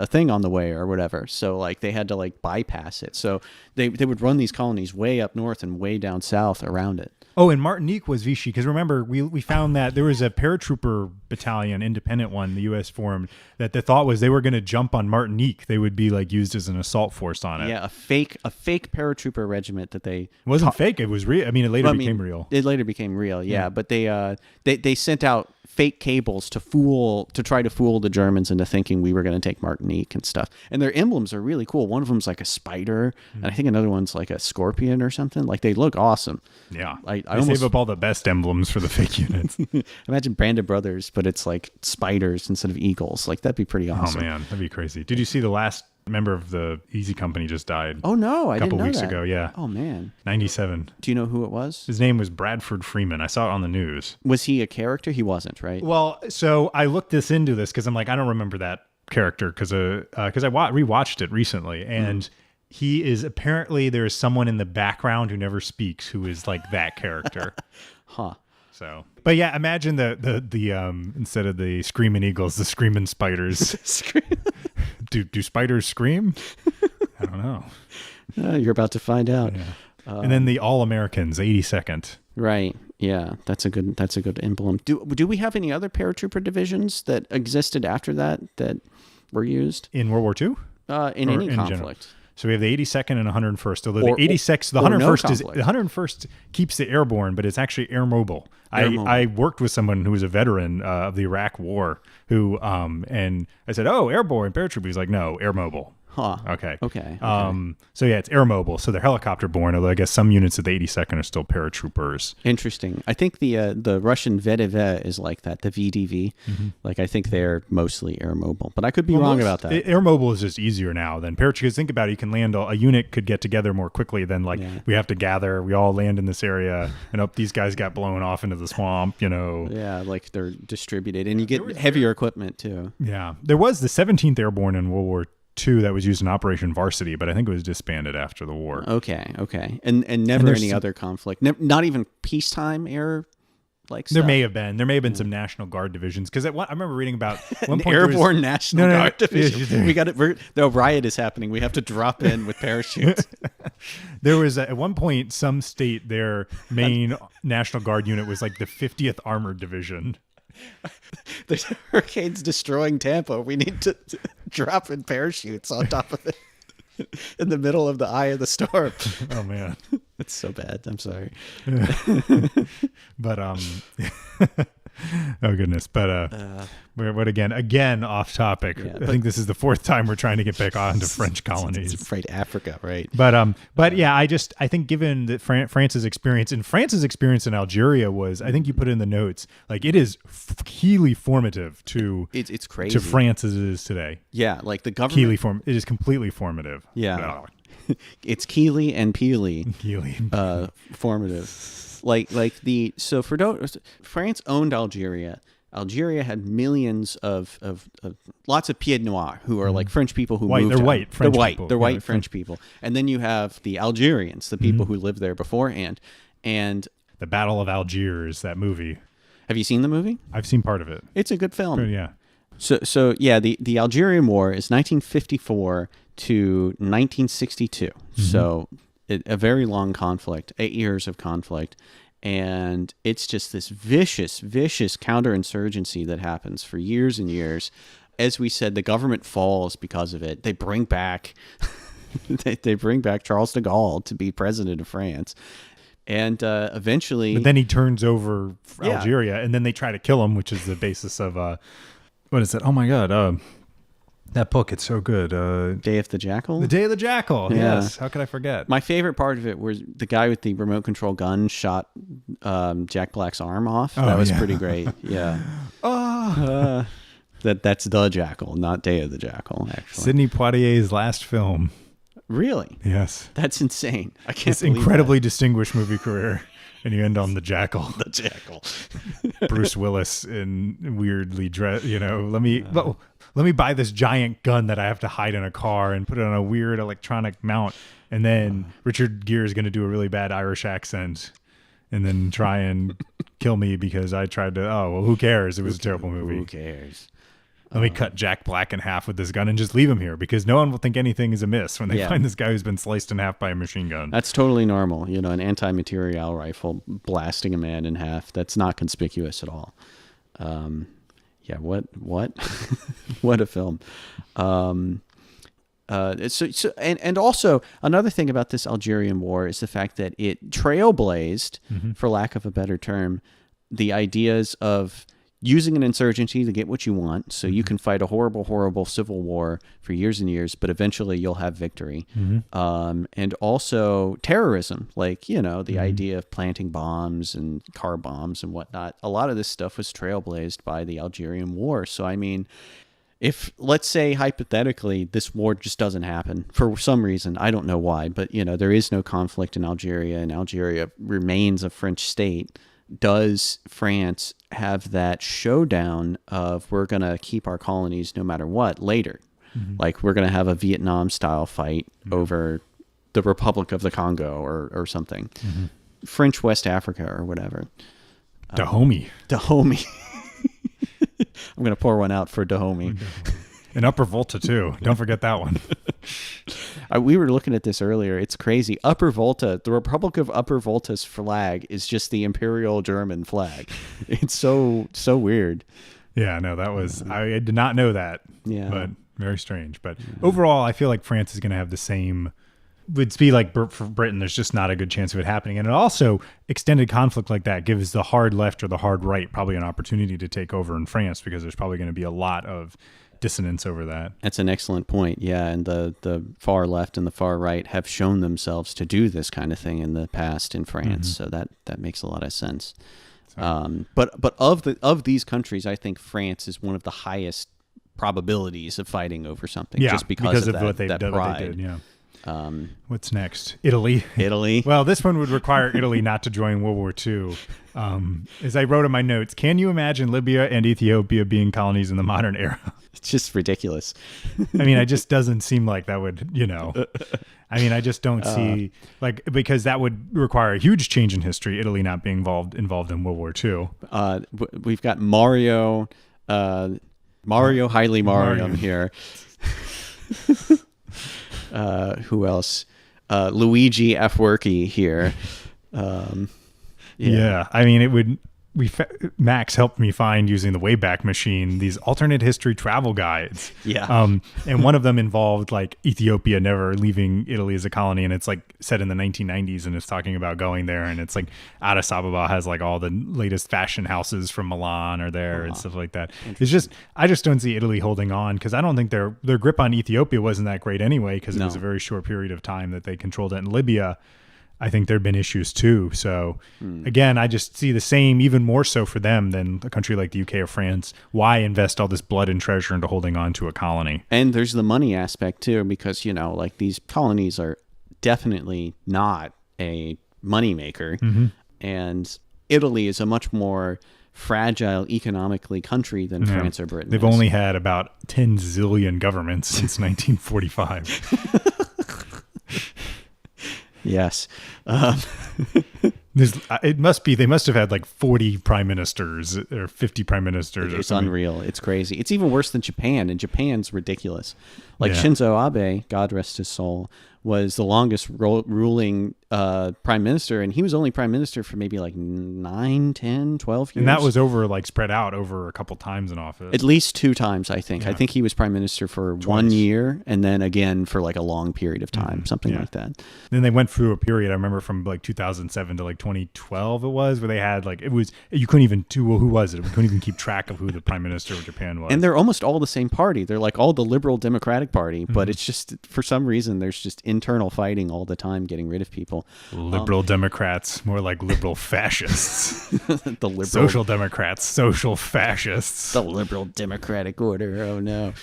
thing on the way" or whatever. So like they had to like bypass it. So they would run these colonies way up north and way down south around it. Oh, and Martinique was Vichy, because remember, we found that there was a paratrooper battalion, independent one, the U.S. formed, that the thought was they were going to jump on Martinique. They would be like used as an assault force on it. Yeah, a fake paratrooper regiment that they It wasn't fake. It was real. I mean, it later became real. It later became real, yeah. But they sent out fake cables to try to fool the Germans into thinking we were going to take Martinique and stuff. And their emblems are really cool. One of them's like a spider, and I think another one's like a scorpion or something. Like they look awesome. Yeah. I They almost save up all the best emblems for the fake units. imagine Branded Brothers, but it's like spiders instead of eagles. Like that'd be pretty Oh, awesome. man. That'd be crazy. Did you see the last member of the Easy Company just died? Oh no, I a couple didn't know weeks that. ago, yeah. Oh man, 97. do you know who it was? His name was Bradford Freeman. I saw it on the news. Was he a character? He wasn't, right? Well, so I looked into this because I'm like, I don't remember that character because I rewatched it recently, and he is apparently there is someone in the background who never speaks who is like that character. Huh. So, but yeah, imagine the instead of the screaming eagles, the screaming spiders. Do spiders scream? I don't know. You're about to find out. Yeah. And then the All Americans, 82nd. Right. Yeah, that's a good emblem. Do we have any other paratrooper divisions that existed after that were used In World War II? in Or any in conflict? general? So we have the 82nd and 101st. Although Or- the 86th, the or no 101st is conflict. the 101st keeps the airborne, but it's actually air mobile. Air mobile. I worked with someone who was a veteran of the Iraq War, who and I said, "Oh, airborne paratrooper." He's like, "No, air mobile." Huh. Okay. Okay. So yeah, it's air mobile. So they're helicopter borne, although I guess some units of the 82nd are still paratroopers. Interesting. I think the Russian VDV is like that, the VDV. Like I think they're mostly air mobile, but I could be wrong about that. Air mobile is just easier now than paratroopers. Because think about it, you can land a unit could get together more quickly than like we have to gather. We all land in this area, and these guys got blown off into the swamp. Yeah, like they're distributed, and you get heavier equipment too. Yeah, there was the 17th Airborne in World War II that was used in Operation Varsity, but I think it was disbanded after the war. Okay, and never there's any other conflict. Not even peacetime air like There stuff. may have been some National Guard divisions because I remember reading about one An point there was- airborne National No, no, Guard no. division. We got it. The riot is happening. We have to drop in with parachutes. There was at one point some state their main National Guard unit was like the 50th Armored Division. The hurricane's destroying Tampa. We need to drop in parachutes on top of it in the middle of the eye of the storm. Oh man, It's so bad. I'm sorry. but oh goodness, but again off topic. Yeah, I think this is the fourth time we're trying to get back onto French colonies. It's right, Africa, right? But yeah, I think given that France's experience in Algeria was, I think you put in the notes, like it is keenly formative to It's crazy. to France as it is today. Yeah, like the government. It is completely formative. Yeah. It's Keely and Peely. Keely. Formative. France owned Algeria. Algeria had millions of lots of Pied Noirs who are like French people who White, moved. they're white French people. They're Yeah, white French people. And then you have the Algerians, the people who lived there beforehand. And The Battle of Algiers, that movie. have you seen the movie? I've seen part of it. It's a good film. But yeah. So yeah, the Algerian War is 1954 to 1962. So a very long conflict, 8 years of conflict. And it's just this vicious counterinsurgency that happens for years and years. As we said, the government falls because of it. They bring back they bring back Charles de Gaulle to be president of France. And eventually... But then he turns over Yeah. Algeria, and then they try to kill him, which is the basis of... what is it? Oh, my God. That book, it's so good. Day of the Jackal? The Day of the Jackal. Yeah. Yes. How could I forget? My favorite part of it was the guy with the remote control gun shot Jack Black's arm off. That was pretty great. Yeah. That's the Jackal, not Day of the Jackal, actually. Sidney Poitier's last film. Really? Yes. That's insane. I can't His believe incredibly distinguished movie career. And you end on The Jackal. that. The Jackal. Bruce Willis in weirdly dressed, let me buy this giant gun that I have to hide in a car and put it on a weird electronic mount. And then Richard Gere is going to do a really bad Irish accent and then try and kill me because I tried to, who cares? It was a terrible movie. Who cares? Let me cut Jack Black in half with this gun and just leave him here because no one will think anything is amiss when they Yeah. find this guy who's been sliced in half by a machine gun. That's totally normal. An anti-material rifle blasting a man in half. That's not conspicuous at all. Yeah, what? What a film. And also another thing about this Algerian war is the fact that it trailblazed, for lack of a better term, the ideas of using an insurgency to get what you want. So you can fight a horrible civil war for years and years, but eventually you'll have victory. And also terrorism, like, the idea of planting bombs and car bombs and whatnot. A lot of this stuff was trailblazed by the Algerian War. So, I mean, if, let's say, hypothetically, this war just doesn't happen for some reason, I don't know why, but, there is no conflict in Algeria and Algeria remains a French state. Does France have that showdown of we're going to keep our colonies no matter what later? Like we're going to have a Vietnam style fight over the Republic of the Congo or something. French West Africa or whatever. Dahomey. Dahomey. I'm going to pour one out for Dahomey. And Upper Volta, too. Don't forget that one. We were looking at this earlier. It's crazy. Upper Volta, the Republic of Upper Volta's flag is just the Imperial German flag. It's so weird. Yeah, no, that was... I did not know that. Yeah. But very strange. But overall, I feel like France is going to have the same... Would be like for Britain, there's just not a good chance of it happening. And it also, extended conflict like that gives the hard left or the hard right probably an opportunity to take over in France because there's probably going to be a lot of dissonance over that. That's an excellent point. Yeah, and the far left and the far right have shown themselves to do this kind of thing in the past in France. So that makes a lot of sense. But of these countries, I think France is one of the highest probabilities of fighting over something. Yeah, just because of that, what they that did. pride. What they did, yeah. What's next? Italy. Well, this one would require Italy not to join World War II. As I wrote in my notes, can you imagine Libya and Ethiopia being colonies in the modern era? It's just ridiculous. I mean, it just doesn't seem like that would, I mean, I just don't see because that would require a huge change in history. Italy not being involved in World War II. We've got Mario Haile Mariam here. Who else? Luigi F. Workey here. Yeah. I mean, it would. Max helped me find using the Wayback Machine these alternate history travel guides. Yeah. And one of them involved like Ethiopia never leaving Italy as a colony, and it's like set in the 1990s, and it's talking about going there, and it's like Addis Ababa has like all the latest fashion houses from Milan are there and stuff like that. It's just I just don't see Italy holding on because I don't think their grip on Ethiopia wasn't that great anyway because it was a very short period of time that they controlled it. In Libya, I think there'd been issues too. So again, I just see the same, even more so for them than a country like the UK or France. Why invest all this blood and treasure into holding on to a colony? And there's the money aspect too, because, like these colonies are definitely not a moneymaker. And Italy is a much more fragile economically country than France or Britain. They've only had about 10 zillion governments since 1945. Yes. It must be, they must have had like 40 prime ministers or 50 prime ministers. It's unreal. It's crazy. It's even worse than Japan, and Japan's ridiculous. Like Shinzo Abe, God rest his soul, was the longest ruling prime minister, and he was only prime minister for maybe like 9, 10, 12 years. And that was over, like, spread out over a couple times in office. At least 2 times, I think. Yeah. I think he was prime minister for Twice. 1 year, and then again for like a long period of time, something like that. Then they went through a period, I remember, from like 2007 to like 2012 it was, where they had like, it was, you couldn't even do, well, who was it? We couldn't even keep track of who the prime minister of Japan was. And they're almost all the same party. They're like all the liberal Democratic Party, but it's just, for some reason, there's just internal fighting all the time getting rid of people. Liberal Democrats, more like liberal fascists. The liberal Social Democrats, social fascists. the liberal democratic order. Oh no.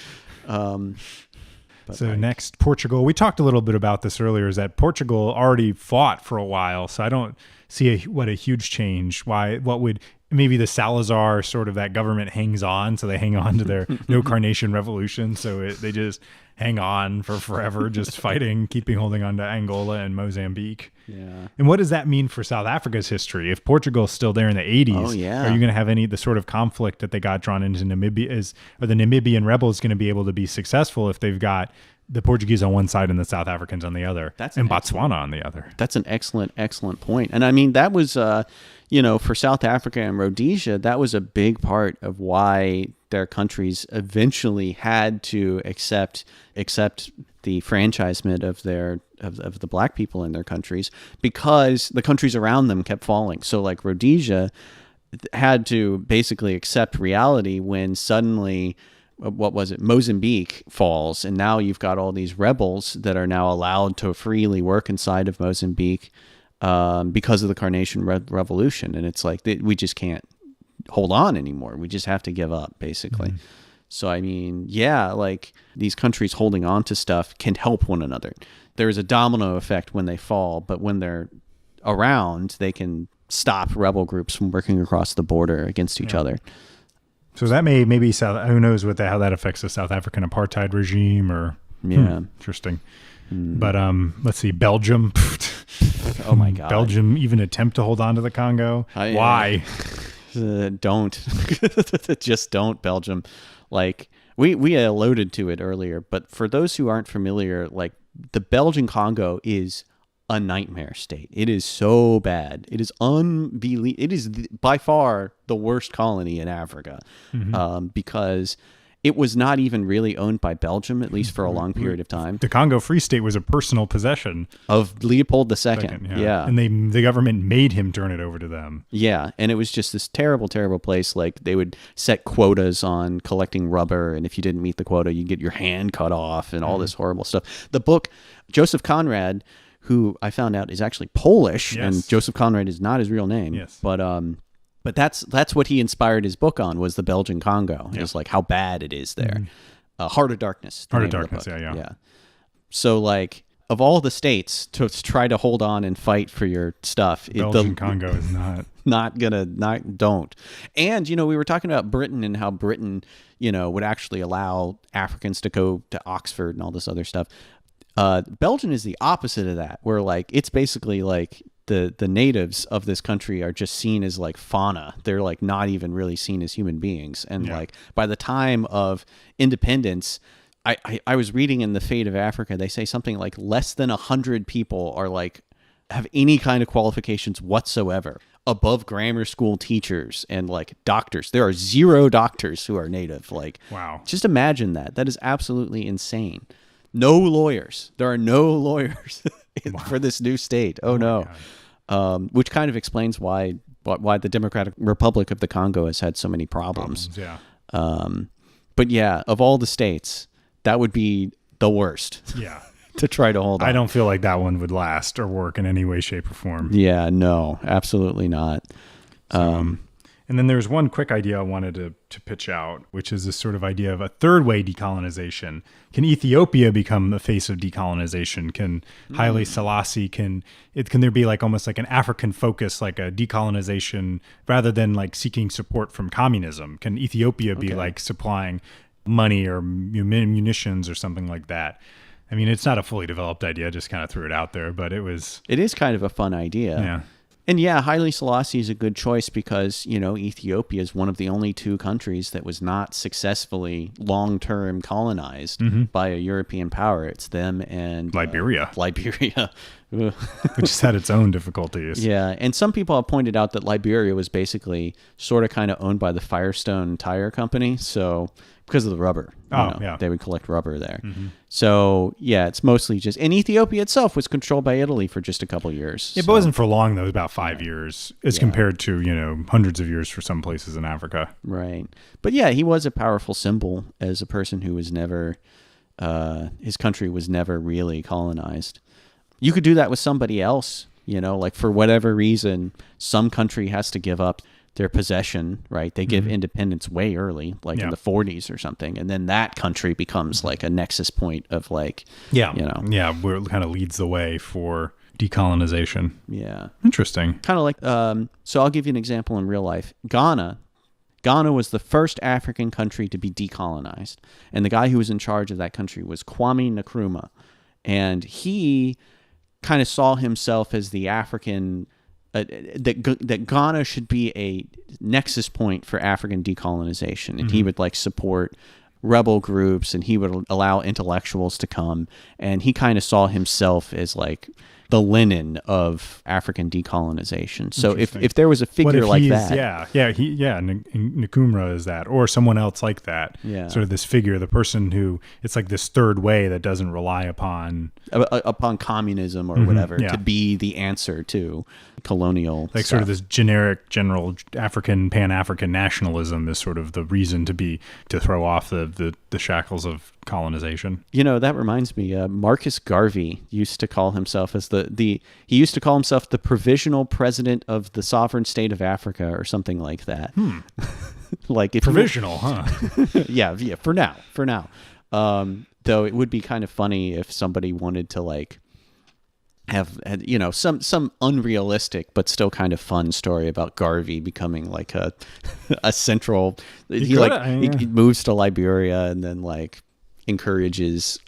So next, Portugal. We talked a little bit about this earlier, is that Portugal already fought for a while. So I don't see what a huge change. What would, maybe the Salazar sort of, that government hangs on. So they hang on to their no carnation revolution. So they just hang on for forever, just fighting, holding on to Angola and Mozambique. Yeah. And what does that mean for South Africa's history? If Portugal's still there in the 80s, Oh, yeah. are you going to have the sort of conflict that they got drawn into Namibia? Are the Namibian rebels going to be able to be successful if they've got the Portuguese on one side and the South Africans on the other, and Botswana on the other? That's an excellent point. And I mean, that was, for South Africa and Rhodesia, that was a big part of why their countries eventually had to accept the franchisement of the black people in their countries, because the countries around them kept falling. So like Rhodesia had to basically accept reality when suddenly, Mozambique falls, and now you've got all these rebels that are now allowed to freely work inside of Mozambique because of the Carnation Revolution. And it's like, we just can't hold on anymore. We just have to give up, basically. Mm-hmm. So, I mean, like these countries holding on to stuff can help one another. There is a domino effect when they fall, but when they're around, they can stop rebel groups from working across the border against each other. So that maybe who knows how that affects the South African apartheid regime, or interesting. But let's see, Belgium. Oh my God, Belgium even attempt to hold on to the Congo. Why? Don't just don't, Belgium. Like we alluded to it earlier, but for those who aren't familiar, like the Belgian Congo is a nightmare state. It is so bad. It is unbelievable. It is by far the worst colony in Africa, because it was not even really owned by Belgium, at least for a long period of time. The Congo Free State was a personal possession of Leopold II. Yeah. And the government made him turn it over to them. Yeah. And it was just this terrible, terrible place. Like they would set quotas on collecting rubber, and if you didn't meet the quota, you get your hand cut off and all this horrible stuff. The book, Joseph Conrad, who I found out is actually Polish, and Joseph Conrad is not his real name. Yes. But that's what he inspired his book on, was the Belgian Congo. Yeah. It's like how bad it is there. Heart of Darkness. Heart of Darkness, yeah. So like, of all the states to try to hold on and fight for your stuff, Belgian Congo is don't. And, we were talking about Britain and how Britain, would actually allow Africans to go to Oxford and all this other stuff. Belgium is the opposite of that, where like it's basically like the natives of this country are just seen as like fauna. They're like not even really seen as human beings. And like by the time of independence, I was reading in The Fate of Africa, they say something like less than 100 people are like have any kind of qualifications whatsoever above grammar school teachers and like doctors. There are 0 doctors who are native. Like, wow, just imagine that. That is absolutely insane. No lawyers. There are no lawyers for this new state. Oh no. Which kind of explains why the Democratic Republic of the Congo has had so many problems. But yeah, of all the states, that would be the worst. Yeah. To try to hold on. I don't feel like that one would last or work in any way, shape, or form. Yeah, no, absolutely not. And then there's one quick idea I wanted to pitch out, which is this sort of idea of a third way decolonization. Can Ethiopia become the face of decolonization? Can Haile Selassie, can there be like almost like an African focus, like a decolonization rather than like seeking support from communism? Can Ethiopia be like supplying money or munitions or something like that? I mean, it's not a fully developed idea. I just kind of threw it out there, but it is kind of a fun idea. Yeah. And yeah, Haile Selassie is a good choice because, Ethiopia is one of the only two countries that was not successful long-term colonized by a European power. It's them and Liberia. Which has had its own difficulties. Yeah, and some people have pointed out that Liberia was basically sort of kind of owned by the Firestone Tire Company, so because of the rubber. They would collect rubber there. So, yeah, it's mostly just... And Ethiopia itself was controlled by Italy for just a couple years. It wasn't for long, though. It was about 5 years as compared to, hundreds of years for some places in Africa. Right. But, yeah, he was a powerful symbol as a person who was never... his country was never really colonized. You could do that with somebody else, like for whatever reason, some country has to give up their possession, right? They give independence way early, like in the 40s or something. And then that country becomes like a nexus point of like, where it kind of leads the way for decolonization. Yeah. Interesting. Kind of like, so I'll give you an example in real life. Ghana was the first African country to be decolonized. And the guy who was in charge of that country was Kwame Nkrumah. And he kind of saw himself as the African... that Ghana should be a nexus point for African decolonization, and he would like support rebel groups, and he would allow intellectuals to come, and he kind of saw himself as like the Lenin of African decolonization. So if there was a figure like that, Nkrumah is that, or someone else like that, sort of this figure, the person who it's like this third way that doesn't rely upon communism or whatever to be the answer to colonial like stuff. Sort of this generic general Pan-African nationalism is sort of the reason to throw off the shackles of colonization. That reminds me, Marcus Garvey used to call himself as he used to call himself the provisional president of the sovereign state of Africa or something like that. Like if provisional, huh? yeah, for now. Though it would be kind of funny if somebody wanted to like have some unrealistic but still kind of fun story about Garvey becoming like a central. He moves to Liberia and then like encourages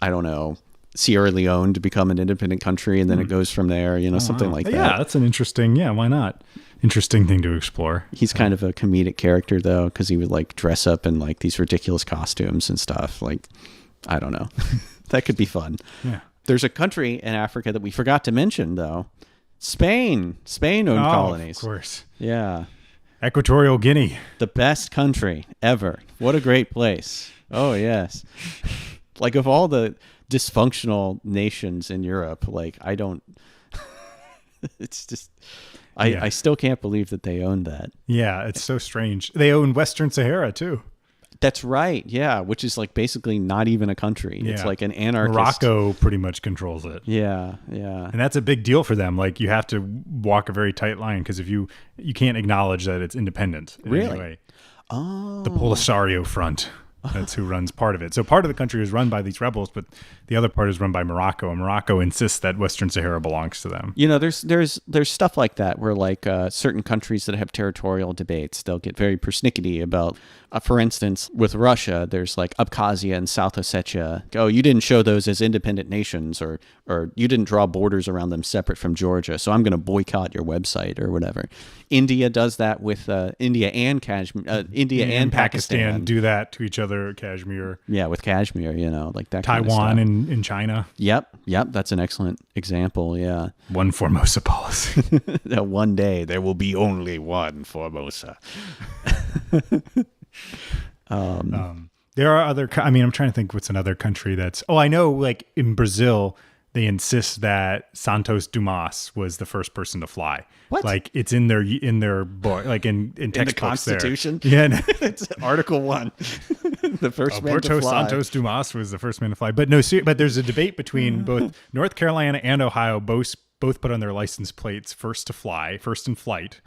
Sierra Leone to become an independent country, and then it goes from there. Something like that. Yeah, that's an interesting. Yeah, why not? Interesting thing to explore. He's kind of a comedic character though, because he would like dress up in like these ridiculous costumes and stuff. Like, I don't know. That could be fun. Yeah. There's a country in Africa that we forgot to mention, though. Spain. Spain owned colonies. Of course. Yeah. Equatorial Guinea. The best country ever. What a great place. Oh, yes. Like, of all the dysfunctional nations in Europe, like, I don't... It's just... I still can't believe that they own that. Yeah, it's so strange. They own Western Sahara, too. That's right, yeah, which is like basically not even a country. Yeah. It's like an anarchist. Morocco pretty much controls it. Yeah. And that's a big deal for them. Like you have to walk a very tight line because if you can't acknowledge that it's independent in any way. Oh. The Polisario Front. That's who runs part of it. So part of the country is run by these rebels, but the other part is run by Morocco, and Morocco insists that Western Sahara belongs to them. There's stuff like that where like certain countries that have territorial debates, they'll get very persnickety about, for instance, with Russia, there's like Abkhazia and South Ossetia. Oh, you didn't show those as independent nations, or you didn't draw borders around them separate from Georgia, so I'm going to boycott your website or whatever. India does that with India and Kashmir. India and Pakistan do that to each other. Kashmir. Yeah, with Kashmir, like that. Taiwan kind of in China. Yep. That's an excellent example. Yeah. One Formosa policy. One day there will be only one Formosa. There are other. I'm trying to think what's another country that's. Oh, I know. Like in Brazil, they insist that Santos Dumas was the first person to fly. What? Like it's in their book, like in textbooks. In the Constitution? There. Yeah, it's Article 1. The first man to fly. Santos Dumas was the first man to fly. But no, but there's a debate between both North Carolina and Ohio, both both put on their license plates first in flight.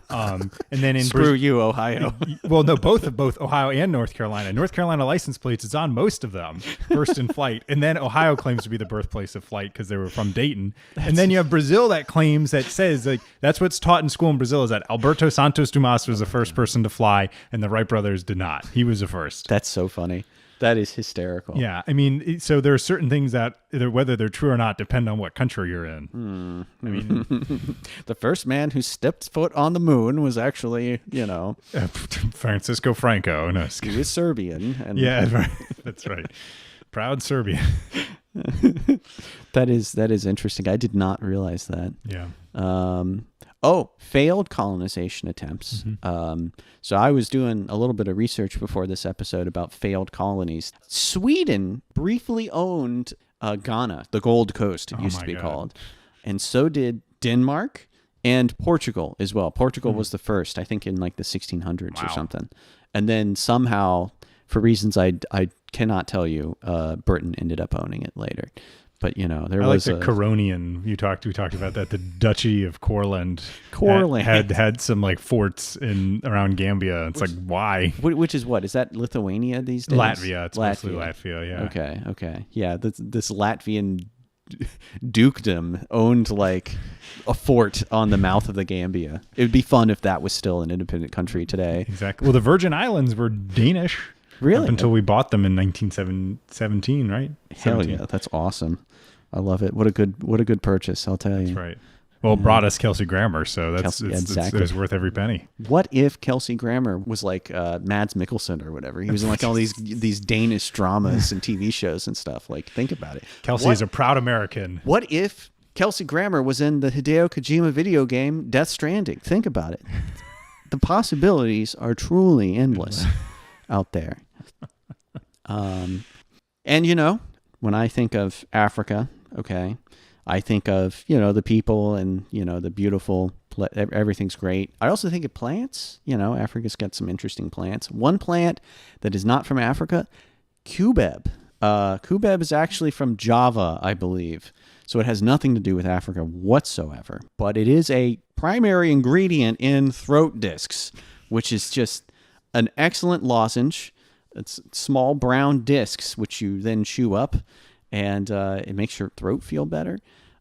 And then in Screw you, Ohio. well, no, both Ohio and North Carolina. North Carolina license plates, it's on most of them, first in flight. And then Ohio claims to be the birthplace of flight because they were from Dayton. And then you have Brazil that claims, that says, like, that's what's taught in school in Brazil, is that Alberto Santos Dumas was the first person to fly and the Wright brothers did not. He was the first. That's so funny. That is hysterical. Yeah, I mean, so there are certain things that, whether they're true or not, depend on what country you're in. I mean, The first man who stepped foot on the moon was actually, Francisco Franco. No, he was Serbian. And yeah, right. That's right. Proud Serbian. That is interesting. I did not realize that. Yeah. Failed colonization attempts. So I was doing a little bit of research before this episode about failed colonies. Sweden briefly owned Ghana, the Gold Coast, it used to be called. And so did Denmark and Portugal as well. Portugal was the first, I think in like the 1600s or something. And then somehow, for reasons I cannot tell you, Britain ended up owning it later. But there was the Coronian. We talked about that. The Duchy of Courland had some like forts around Gambia. It's like, why? Which is what? Is that Lithuania these days? Latvia. It's mostly Latvia. Yeah. Okay. Yeah. This Latvian dukedom owned like a fort on the mouth of the Gambia. It would be fun if that was still an independent country today. Exactly. Well, the Virgin Islands were Danish. Really? Up until we bought them in 1917, right? Hell 17. yeah, that's awesome. I love it. What a good purchase, I'll tell you. That's right. Well, it brought us Kelsey Grammer, so exactly. it was worth every penny. What if Kelsey Grammer was like Mads Mikkelsen or whatever? He was in like all these Danish dramas and TV shows and stuff. Like, think about it. Kelsey is a proud American. What if Kelsey Grammer was in the Hideo Kojima video game Death Stranding? Think about it. The possibilities are truly endless out there. And when I think of Africa, okay, I think of, the people and, the beautiful, everything's great. I also think of plants. Africa's got some interesting plants. One plant that is not from Africa, cubeb. Cubeb is actually from Java, I believe. So it has nothing to do with Africa whatsoever. But it is a primary ingredient in throat discs, which is just an excellent lozenge. It's small brown discs, which you then chew up, and it makes your throat feel better.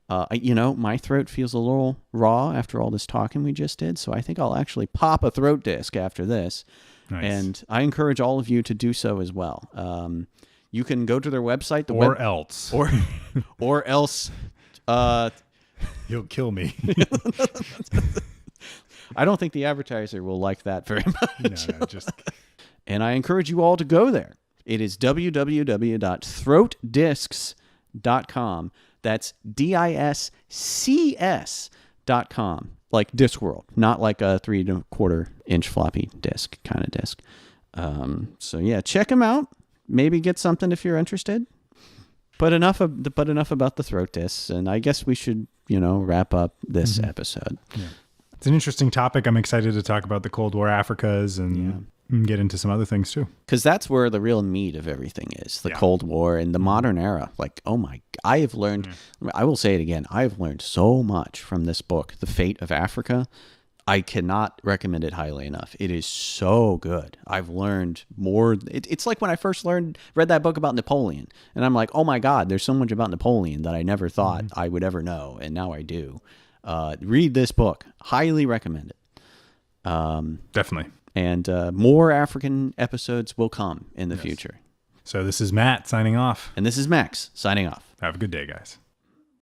My throat feels a little raw after all this talking we just did, so I think I'll actually pop a throat disc after this. Nice. And I encourage all of you to do so as well. You can go to their website. Or else. You'll kill me. I don't think the advertiser will like that very much. No, just... And I encourage you all to go there. It is www.throatdiscs.com. That's DISCS.com. Like Discworld, not like a 3¼ inch floppy disk kind of disk. So yeah, check them out. Maybe get something if you're interested. But enough about the throat discs, and I guess we should, wrap up this episode. Yeah. It's an interesting topic. I'm excited to talk about the Cold War Africas and get into some other things too. Because that's where the real meat of everything is, the Cold War and the modern era. Like, I have learned, I will say it again, I have learned so much from this book, The Fate of Africa. I cannot recommend it highly enough. It is so good. I've learned more. It's like when I first read that book about Napoleon, and I'm like, oh my God, there's so much about Napoleon that I never thought I would ever know, and now I do. Read this book. Highly recommend it. Definitely. And more African episodes will come in the future. So this is Matt signing off. And this is Max signing off. Have a good day, guys.